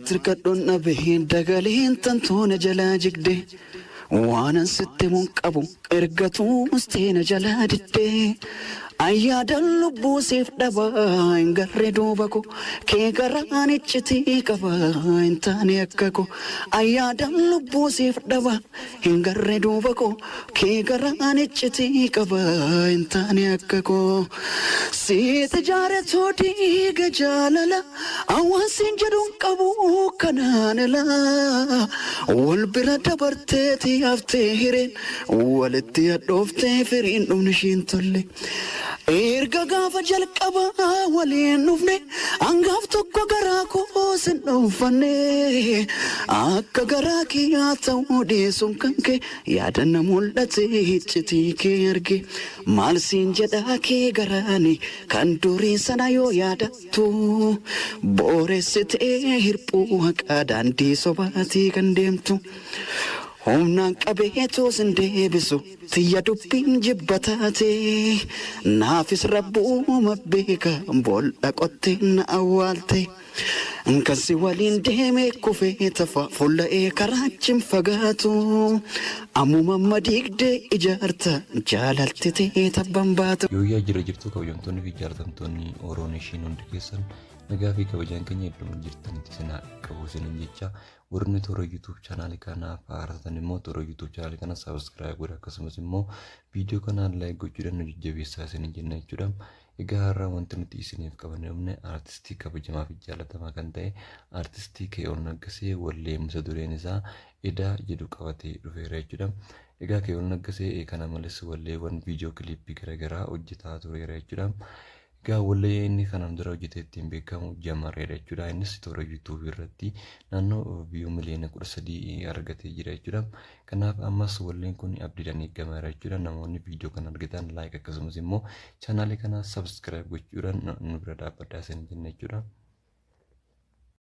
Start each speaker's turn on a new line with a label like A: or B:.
A: tirkadhonna behin dagaleen tantoona jalaa jigde waanan sitti mun qabu ergatuu musteena jalaa diddee ayyaadan lubbuu siif dhabaa hin garre duuba ko kee garaan iccitii qabaa hin taane akka ko ayyaadan lubbuu siif dhabaa hin garre duuba ko kee garaan iccitii qabaa hin taane akka ko siiti jaaretoo dhiiga jaalala awwaansiin jedhuun qabu kanaanala wal bira dabarteeti haftee hireen walitti hadhooftee firiin dhumni ishiin tolle erga gaafa jalqaba waliin dhufne hangaaf tokko garaa koo sin dhuunfanne akka garaa kiyyaa ta'uu dhiisuun kan kee yaadanna mul'ate iccitii kee arge maal siin jedhaa kee garaani kan durii sana yoo yaadattu booressitee hirphuu haqaa daandii sobaatii kan deemtu humnaan qabeetoo sin deebisu tiyya dubbiin jibbataate naafis rabbuuma beeka boolla qottee na awwaalte Nkasi walindeme kufee tafa fuula'ee karaachin fagaatu ammuma madigde ijaarta jaalaltitee tabban baatu.
B: Yoo jira jirtu kabajamtoonni fi jaallatamtoonni Oromoon ishiin hundi keessan nagaa fi kabajaan keenya iddoo jirtanitti sina qabu sinin jecha warri toora YouTube channel kana faaratan immoo toora YouTube channel kana subscribe godha akkasumas immoo video kana like gochuudhaan nu jajjabeessaa sinin jenna jechuudha. Egaa wanti nuti isiniif qabannee artistii kabajamaa fi jaallatamaa kan ta'e artistii Keeyoon Naggasee wallee musa dureen isaa Edaa jedhu qabatee dhufeera jechuudha. Egaa Keeyoon Naggasee kana malees walleewwan viidiyoo kilippii garaagaraa hojjetaa tureera jechuudha. Egaa wallee inni kanaan dura hojjetee ittiin beekamu Jamareedha jechuudha. Innis toora YouTube irratti naannoo viyuu miliyoona 13 argatee jira jechuudha. Kanaaf ammas walleen kun abdiidhaan eegameera jechuudha. Namoonni viidiyoo kana argatan like akkasumas immoo channel kana subscribe gochuudhaan nu bira dhaabbadhaa isin jenna jechuudha.